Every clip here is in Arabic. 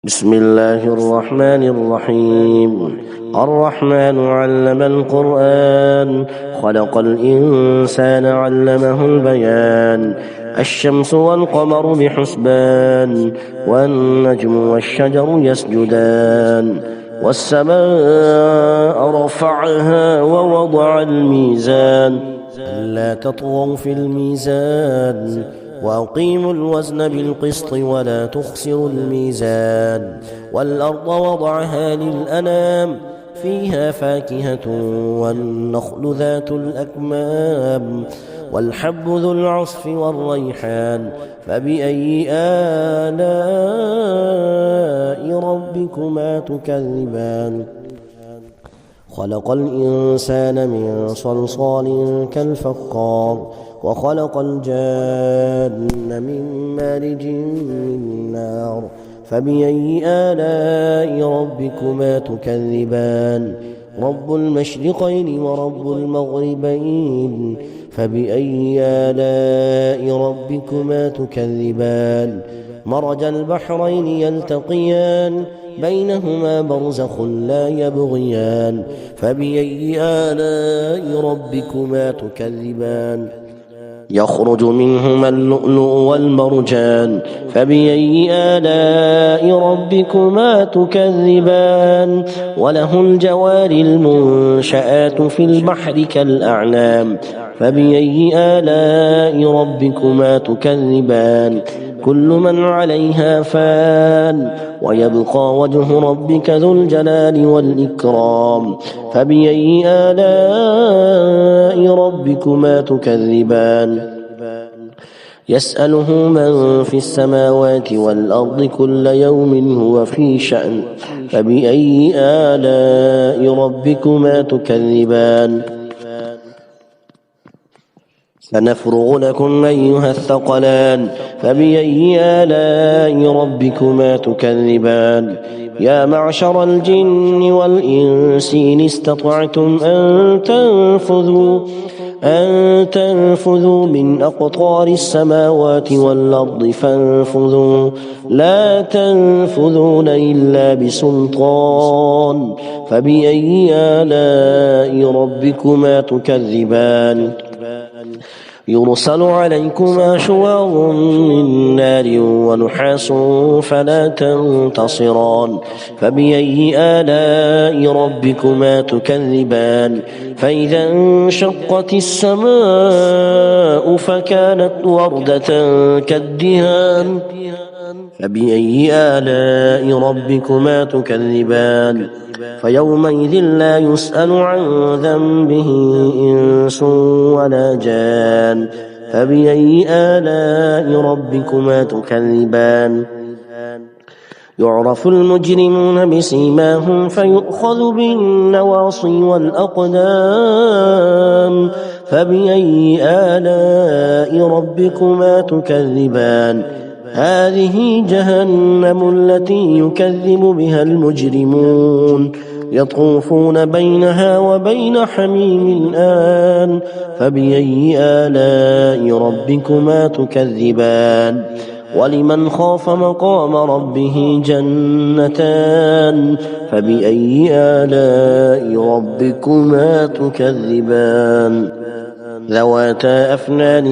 بسم الله الرحمن الرحيم. الرحمن علم القرآن، خلق الإنسان علمه البيان. الشمس والقمر بحسبان، والنجم والشجر يسجدان. والسماء رفعها ووضع الميزان، ألا تطغوا في الميزان، وأقيموا الوزن بالقسط ولا تخسروا الميزان. والأرض وضعها للأنام، فيها فاكهة والنخل ذات الأكمام، والحب ذو العصف والريحان. فبأي آلاء ربكما تكذبان؟ خلق الإنسان من صلصال كالفخار، وخلق الجان من مارج من نار. فبأي آلاء ربكما تكذبان؟ رب المشرقين ورب المغربين. فبأي آلاء ربكما تكذبان؟ مرج البحرين يلتقيان، بينهما برزخ لا يبغيان. فبأي آلاء ربكما تكذبان؟ يخرج منهما اللؤلؤ والمرجان. فبأي آلاء ربكما تكذبان؟ وله الجوار المنشآت في البحر كالأعلام. فبأي آلاء ربكما تكذبان؟ كل من عليها فان، ويبقى وجه ربك ذو الجلال والإكرام. فبأي آلاء ربكما تكذبان؟ يسأله من في السماوات والأرض كل يوم هو في شأن. فبأي آلاء ربكما تكذبان؟ سنفرغ لكم أيها الثقلان. فبأي آلاء ربكما تكذبان؟ يا معشر الجن والإنس إن استطعتم أن تنفذوا من أقطار السماوات والأرض فانفذوا، لا تنفذون إلا بسلطان. فبأي آلاء ربكما تكذبان؟ يرسل عليكما شواظ من نار ونحاس فلا تنتصران. فبأي آلاء ربكما تكذبان؟ فإذا انشقت السماء فكانت وردة كالدهان. فبأي آلاء ربكما تكذبان؟ فيومئذ لا يسأل عن ذنبه إنس ولا جان. فبأي آلاء ربكما تكذبان؟ يعرف المجرمون بسيماهم فيؤخذ بالنواصي والأقدام. فبأي آلاء ربكما تكذبان؟ هذه جهنم التي يكذب بها المجرمون، يطوفون بينها وبين حميم آن. فبأي آلاء ربكما تكذبان؟ ولمن خاف مقام ربه جنتان. فبأي آلاء ربكما تكذبان؟ ذواتا أفنان.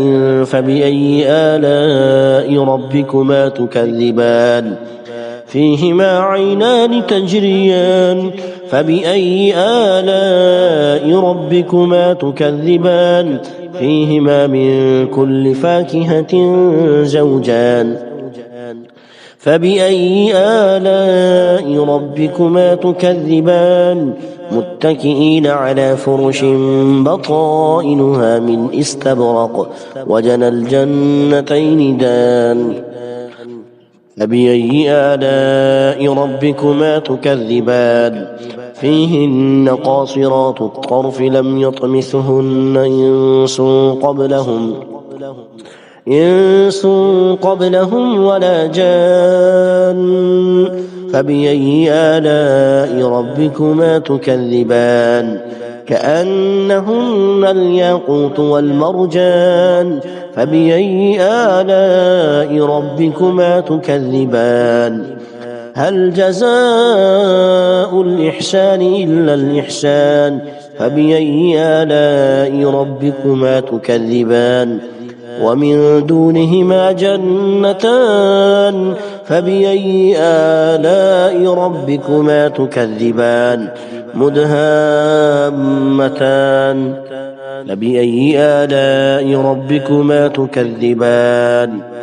فبأي آلاء ربكما تكذبان؟ فيهما عينان تجريان. فبأي آلاء ربكما تكذبان؟ فيهما من كل فاكهة زوجان. فبأي آلاء ربكما تكذبان؟ متكئين على فرش بطائنها من استبرق، وجنى الجنتين دان. فبأي آلاء ربكما تكذبان؟ فيهن قاصرات الطرف لم يطمثهن إنس قبلهم ولا جان. فبأي آلاء ربكما تكذبان؟ كأنهن الياقوت والمرجان. فبأي آلاء ربكما تكذبان؟ هل جزاء الإحسان إلا الإحسان فبأي آلاء ربكما تكذبان ومن دونهما جنتان فبأي آلاء ربكما تكذبان مدهامتان فبأي آلاء ربكما تكذبان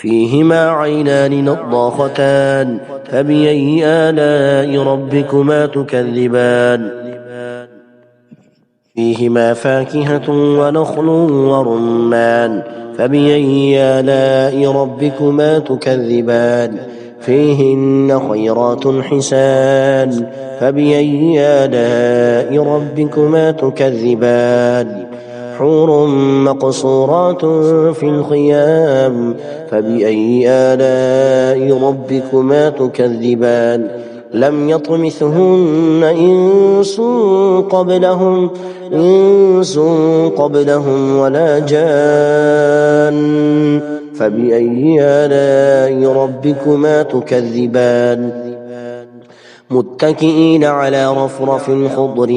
فيهما عينان نضاختان فبأي آلاء ربكما تكذبان فيهما فاكهة ونخل ورمان فبأي آلاء ربكما تكذبان فيهن خيرات حسان فبأي آلاء ربكما تكذبان حور مقصورات في الخيام فبأي آلاء ربكما تكذبان لم يطمثهن إنس قبلهم ولا جان فبأي آلاء ربكما تكذبان متكئين على رفرف خضر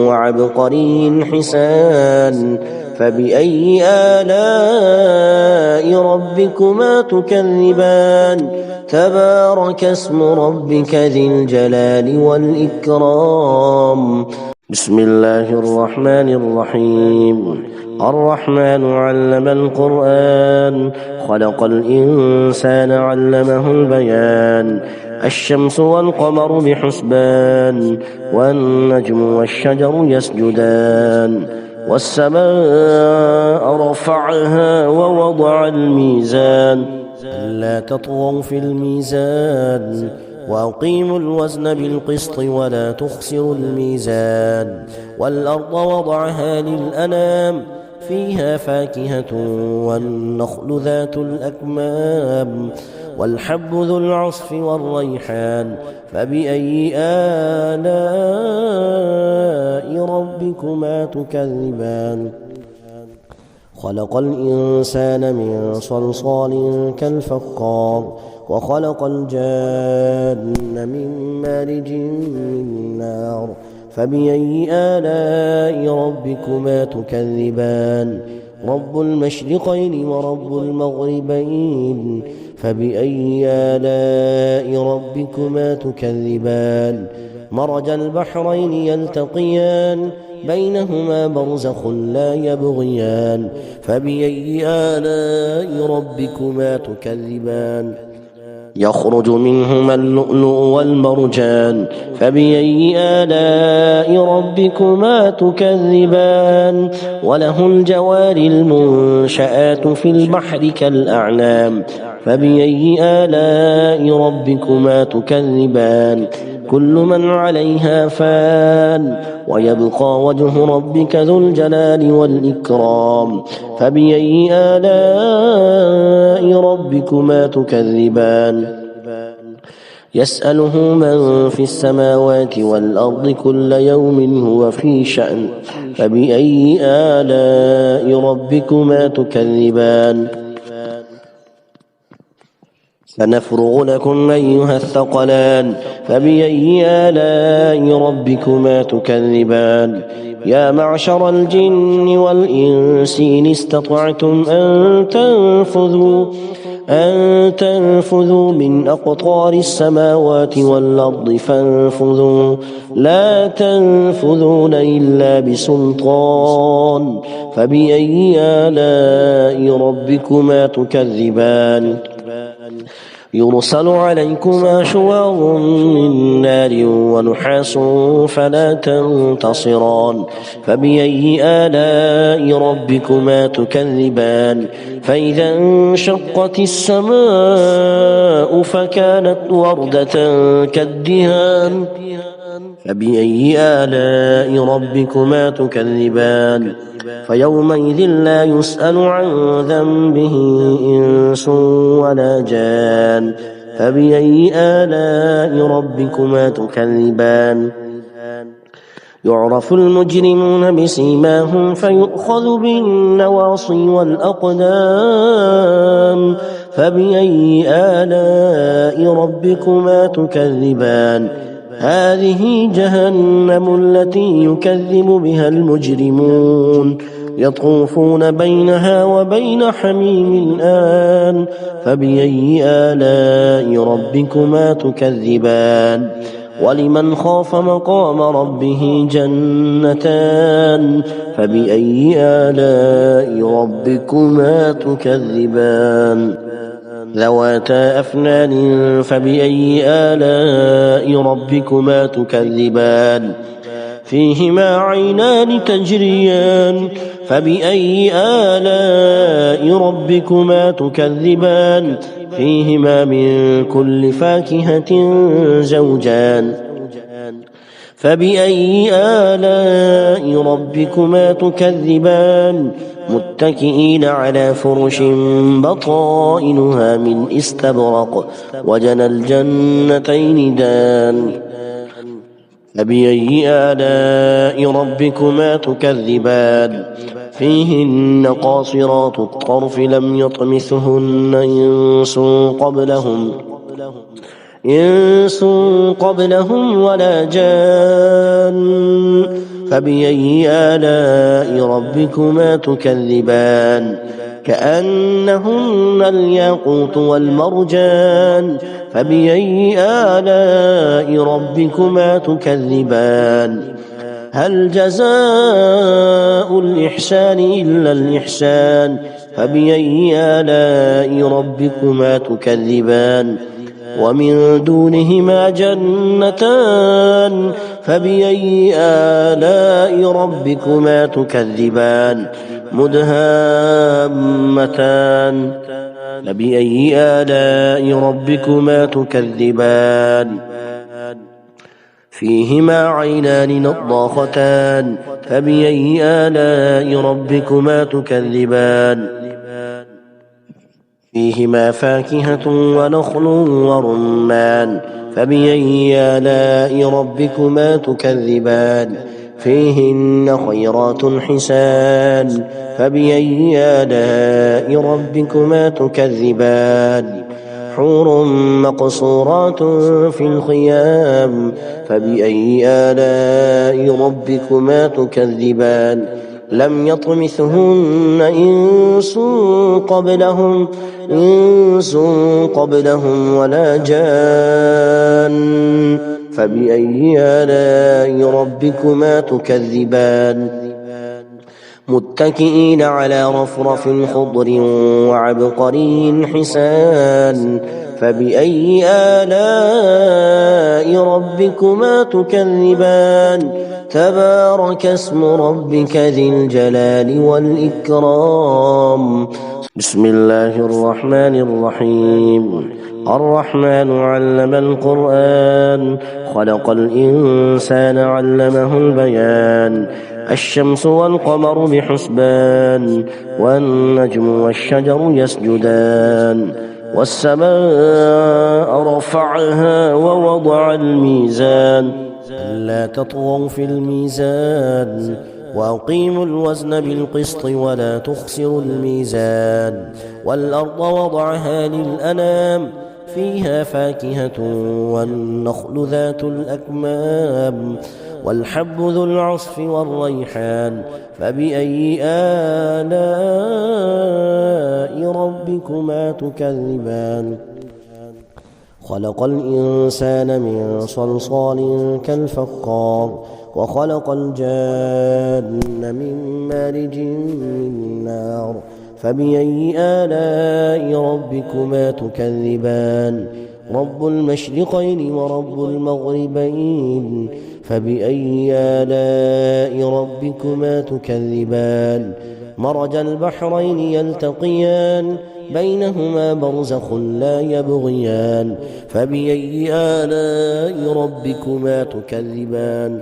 وعبقري حسان فبأي آلاء ربكما تكذبان تبارك اسم ربك ذي الجلال والإكرام بسم الله الرحمن الرحيم الرحمن علم القرآن خلق الإنسان علمه البيان الشمس والقمر بحسبان والنجم والشجر يسجدان والسماء رفعها ووضع الميزان ألا تطغوا في الميزان وأقيموا الوزن بالقسط ولا تخسروا الميزان والأرض وضعها للأنام فيها فاكهة والنخل ذات الأكمام والحب ذو العصف والريحان فبأي آلاء ربكما تكذبان خلق الإنسان من صلصال كالفخار وخلق الجان من مارج من نار فبأي آلاء ربكما تكذبان رب المشرقين ورب المغربين فبأي آلاء ربكما تكذبان مرج البحرين يلتقيان بينهما برزخ لا يبغيان فبأي آلاء ربكما تكذبان يخرج منهما اللؤلؤ والمرجان فبأي آلاء ربكما تكذبان وله الجوار المنشآت في البحر كالأعلام فبأي آلاء ربكما تكذبان كل من عليها فان ويبقى وجه ربك ذو الجلال والإكرام فبأي آلاء ربكما تكذبان يسأله من في السماوات والأرض كل يوم هو في شأن فبأي آلاء ربكما تكذبان سنفرغ لكم أيها الثقلان فبأي آلاء ربكما تكذبان يا معشر الجن والإنس إن استطعتم أن تنفذوا من أقطار السماوات والأرض فانفذوا لا تنفذون إلا بسلطان فبأي آلاء ربكما تكذبان يرسل عليكما شواظ من نار ونحاس فلا تنتصران فبأي آلاء ربكما تكذبان فإذا انشقت السماء فكانت وردة كالدهان فبأي آلاء ربكما تكذبان فيومئذ لا يسأل عن ذنبه إنس ولا جان فبأي آلاء ربكما تكذبان يعرف المجرمون بسيماهم فيؤخذ بالنواصي والأقدام فبأي آلاء ربكما تكذبان هذه جهنم التي يكذب بها المجرمون يطوفون بينها وبين حميم آن فبأي آلاء ربكما تكذبان ولمن خاف مقام ربه جنتان فبأي آلاء ربكما تكذبان ذواتا أفنان فبأي آلاء ربكما تكذبان فيهما عينان تجريان فبأي آلاء ربكما تكذبان فيهما من كل فاكهة زوجان فبأي آلاء ربكما تكذبان متكئين على فرش بطائنها من استبرق وجنى الجنتين دان فبأي آلاء ربكما تكذبان فيهن قاصرات الطرف لم يطمثهن إنس قبلهم ولا جان فبأي آلاء ربكما تكذبان كأنهن الياقوت والمرجان فبأي آلاء ربكما تكذبان هل جزاء الإحسان إلا الإحسان فبأي آلاء ربكما تكذبان ومن دونهما جنتان فبأي آلاء ربكما تكذبان مدهامتان فبأي آلاء ربكما تكذبان فيهما عينان نضاختان فبأي آلاء ربكما تكذبان فيهما فاكهة ونخل ورمان فبأي آلاء ربكما تكذبان فيهن خيرات حسان فبأي آلاء ربكما تكذبان حور مقصورات في الخيام فبأي آلاء ربكما تكذبان لم يطمثهن إنس قبلهم ولا جان فبأي آلاء ربكما تكذبان متكئين على رفرف خضر وعبقري حسان فبأي آلاء ربكما تكذبان تبارك اسم ربك ذي الجلال والإكرام بسم الله الرحمن الرحيم الرحمن علم القرآن خلق الإنسان علمه البيان الشمس والقمر بحسبان والنجم والشجر يسجدان والسماء رفعها ووضع الميزان ألا تطغوا في الميزان وأقيموا الوزن بالقسط ولا تخسروا الميزان والأرض وضعها للأنام فيها فاكهة والنخل ذات الأكمام والحب ذو العصف والريحان فبأي آلاء ربكما تكذبان خلق الإنسان من صلصال كالفخار وخلق الجان من مارج من نار فبأي آلاء ربكما تكذبان رب المشرقين ورب المغربين فبأي آلاء ربكما تكذبان مرج البحرين يلتقيان بينهما برزخ لا يبغيان فبأي آلاء ربكما تكذبان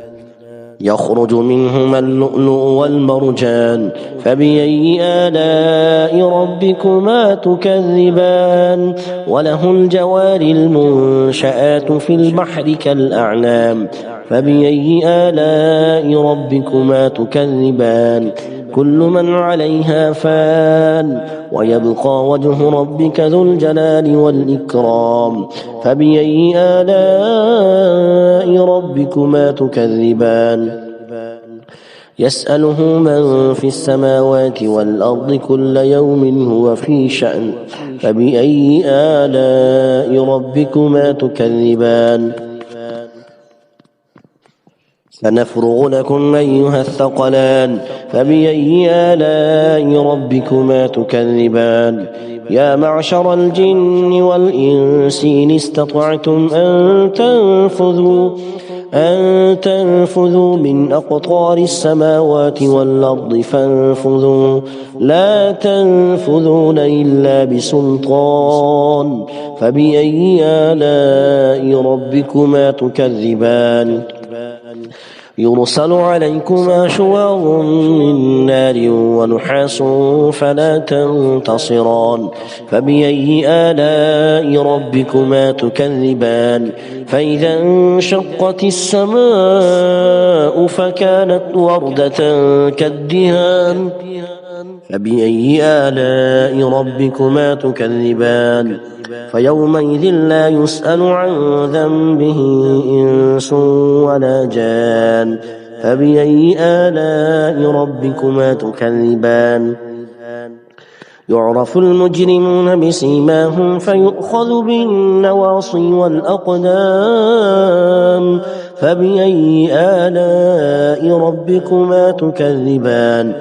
يخرج منهما اللؤلؤ والمرجان فبأي آلاء ربكما تكذبان وله الجوار المنشآت في البحر كالأعلام فبأي آلاء ربكما تكذبان كل من عليها فان ويبقى وجه ربك ذو الجلال والإكرام فبأي آلاء ربكما تكذبان يسأله من في السماوات والأرض كل يوم هو في شأن فبأي آلاء ربكما تكذبان سنفرغ لكم أيها الثقلان فبأي آلاء ربكما تكذبان يا معشر الجن والإنس إن استطعتم أن تنفذوا من أقطار السماوات والأرض فانفذوا لا تنفذون إلا بسلطان فبأي آلاء ربكما تكذبان يرسل عليكما شواظ من نار ونحاس فلا تنتصران فبأي آلاء ربكما تكذبان فإذا انشقت السماء فكانت وردة كالدهان فبأي آلاء ربكما تكذبان فيومئذ لا يسأل عن ذنبه إنس ولا جان فبأي آلاء ربكما تكذبان يعرف المجرمون بسيماهم فيؤخذ بالنواصي والأقدام فبأي آلاء ربكما تكذبان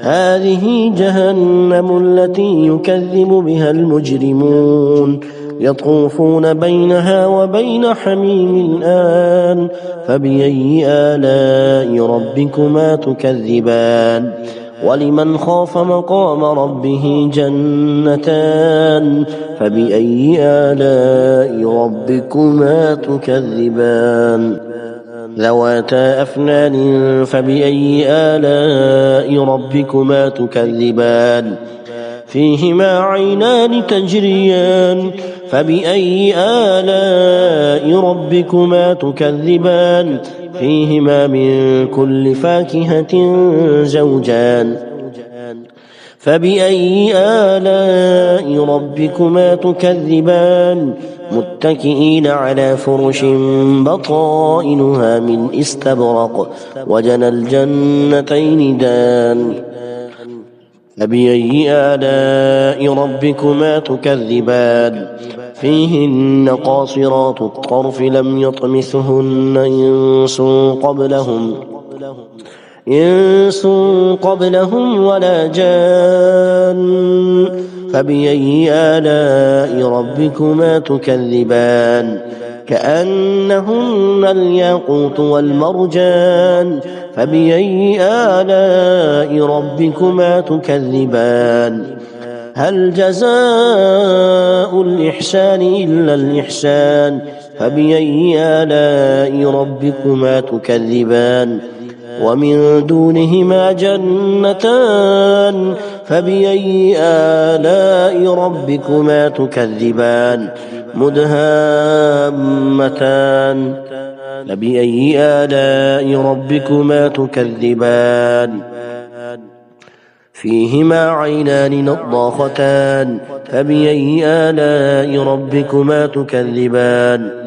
هذه جهنم التي يكذب بها المجرمون يطوفون بينها وبين حميم آن فبأي آلاء ربكما تكذبان ولمن خاف مقام ربه جنتان فبأي آلاء ربكما تكذبان ذواتا أفنان فبأي آلاء ربكما تكذبان فيهما عينان تجريان فبأي آلاء ربكما تكذبان فيهما من كل فاكهة زوجان فبأي آلاء ربكما تكذبان متكئين على فرش بطائنها من استبرق وجنى الجنتين دان فبأي آلاء ربكما تكذبان فيهن قاصرات الطرف لم يطمثهن إنس قبلهم ولا جان فبأي آلاء ربكما تكذبان كأنهن الياقوت والمرجان فبأي آلاء ربكما تكذبان هل جزاء الإحسان إلا الإحسان فبأي آلاء ربكما تكذبان ومن دونهما جنتان فبأي آلاء ربكما تكذبان مدهامتان فبأي آلاء ربكما تكذبان فيهما عينان نضاختان فبأي آلاء ربكما تكذبان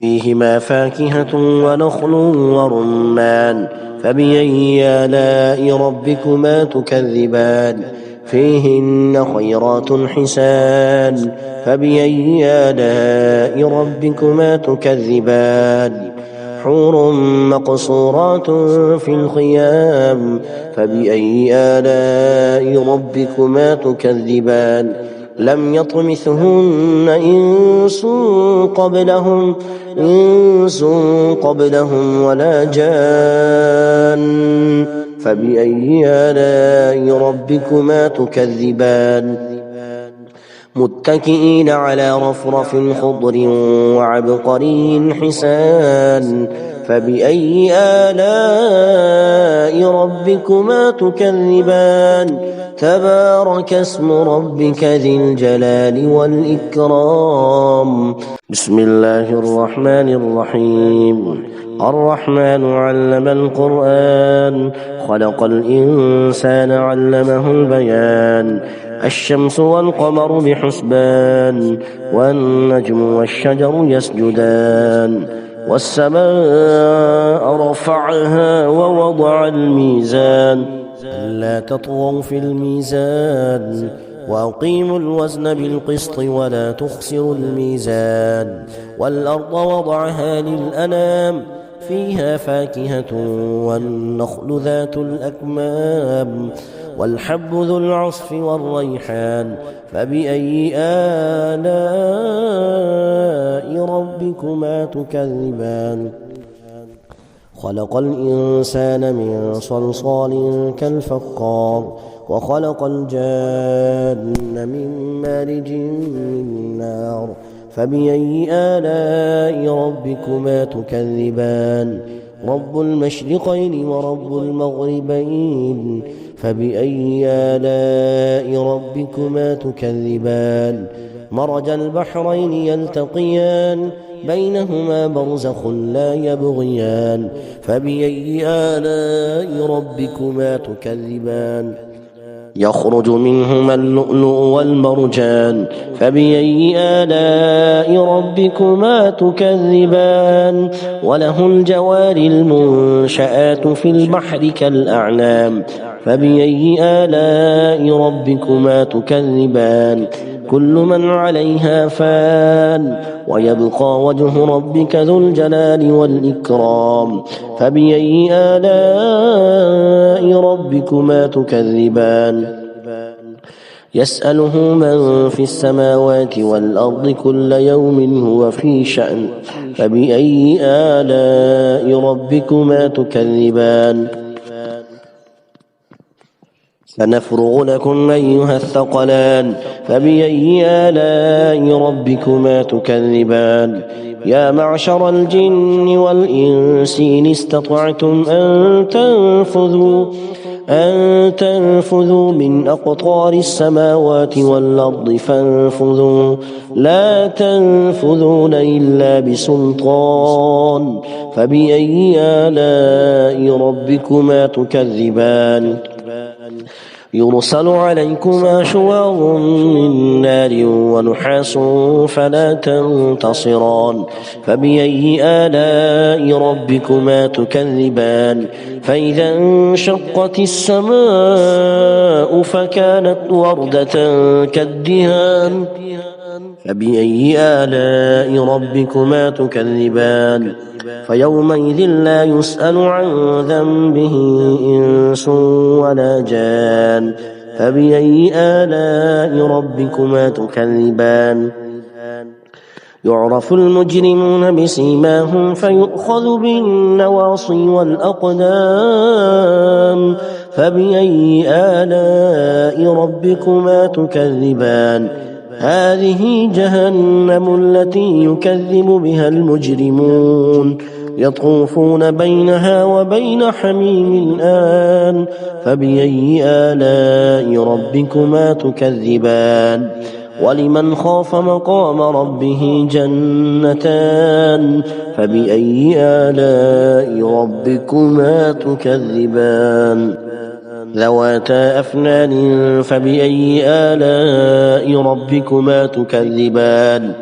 فيهما فاكهة ونخل ورمان فبأي آلاء ربكما تكذبان فيهن خيرات حسان فبأي آلاء ربكما تكذبان حور مقصورات في الخيام فبأي آلاء ربكما تكذبان لم يطمثهن إنس قبلهم ولا جان فبأي آلاء ربكما تكذبان متكئين على رفرف خضر وعبقري حسان فبأي آلاء ربكما تكذبان تبارك اسم ربك ذي الجلال والإكرام بسم الله الرحمن الرحيم. الرحمن علم القرآن، خلق الإنسان علمه البيان. الشمس والقمر بحسبان، والنجم والشجر يسجدان. والسماء رفعها ووضع الميزان، ألا تطغوا في الميزان، وأقيموا الوزن بالقسط ولا تخسروا الميزان. والأرض وضعها للأنام، فيها فاكهة والنخل ذات الأكمام، والحب ذو العصف والريحان. فبأي آلاء ربكما تكذبان؟ خلق الإنسان من صلصال كالفخار، وخلق الجان من مارج من نار. فبأي آلاء ربكما تكذبان؟ رب المشرقين ورب المغربين. فبأي آلاء ربكما تكذبان؟ مرج البحرين يلتقيان، بينهما برزخ لا يبغيان. فبأي آلاء ربكما تكذبان؟ يخرج منهما اللؤلؤ والمرجان. فبأي آلاء ربكما تكذبان؟ وله الجوار المنشآت في البحر كالأعلام. فبأي آلاء ربكما تكذبان؟ كل من عليها فان، ويبقى وجه ربك ذو الجلال والإكرام. فبأي آلاء ربكما تكذبان؟ يسأله من في السماوات والأرض كل يوم هو في شأن. فبأي آلاء ربكما تكذبان؟ سنفرغ لكم أيها الثقلان. فبأي آلاء ربكما تكذبان؟ يا معشر الجن والإنس إن استطعتم أن تنفذوا من أقطار السماوات والأرض فانفذوا، لا تنفذون إلا بسلطان. فبأي آلاء ربكما تكذبان؟ يرسل عليكما شواظ من نار ونحاس فلا تنتصران. فبأي آلاء ربكما تكذبان؟ فإذا انشقت السماء فكانت وردة كالدهان. فبأي آلاء ربكما تكذبان؟ فيومئذ لا يسأل عن ذنبه إنس ولا جان. فبأي آلاء ربكما تكذبان؟ يعرف المجرمون بسيماهم فيؤخذ بالنواصي والأقدام. فبأي آلاء ربكما تكذبان؟ هذه جهنم التي يكذب بها المجرمون، يطوفون بينها وبين حميم آن. فبأي آلاء ربكما تكذبان؟ ولمن خاف مقام ربه جنتان. فبأي آلاء ربكما تكذبان؟ ذواتا أفنان. فبأي آلاء ربكما تكذبان؟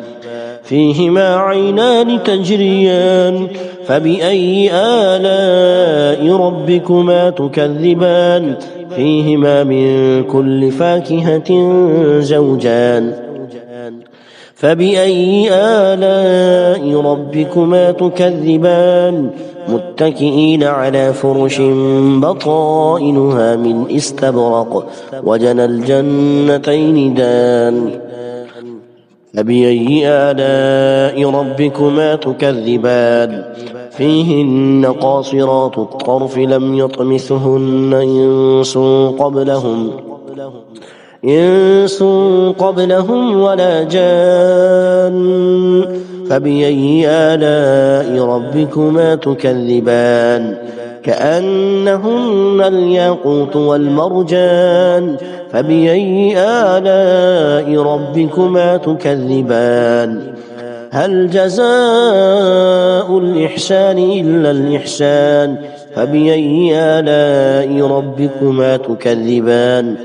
فيهما عينان تجريان. فبأي آلاء ربكما تكذبان؟ فيهما من كل فاكهة زوجان. فبأي آلاء ربكما تكذبان؟ متكئين على فرش بطائنها من استبرق، وجنى الجنتين دان. فبأي آلاء ربكما تكذبان؟ فيهن قاصرات الطرف لم يطمثهن إنس قبلهم ولا جان. فبأي آلاء ربكما تكذبان؟ كأنهن الياقوت والمرجان. فبأي آلاء ربكما تكذبان؟ هل جزاء الإحسان إلا الإحسان فبأي آلاء ربكما تكذبان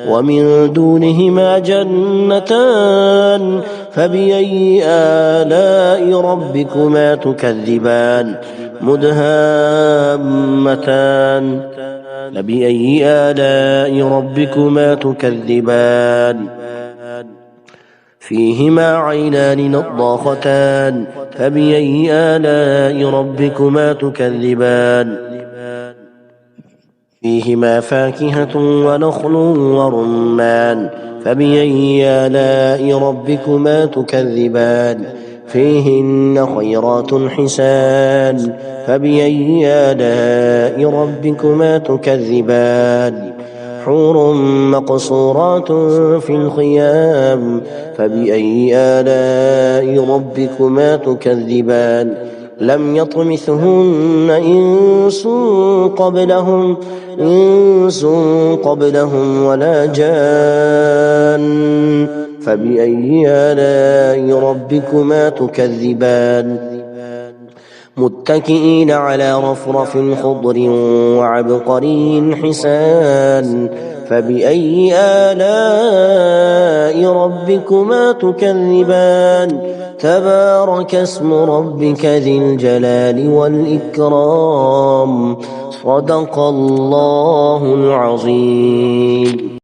ومن دونهما جنتان فبأي آلاء ربكما تكذبان مدهامتان فبأي آلاء ربكما تكذبان فيهما عينان نضاختان فبأي آلاء ربكما تكذبان فيهما فاكهة ونخل ورمان فبأي آلاء ربكما تكذبان فيهن خيرات حسان فبأي آلاء ربكما تكذبان حور مقصورات في الخيام فبأي آلاء ربكما تكذبان لم يطمثهن إنس قبلهم ولا جان فبأي آلاء ربكما تكذبان متكئين على رفرف خضر وعبقري حسان فبأي آلاء ربكما تكذبان تبارك اسم ربك ذي الجلال والإكرام صدق الله العظيم.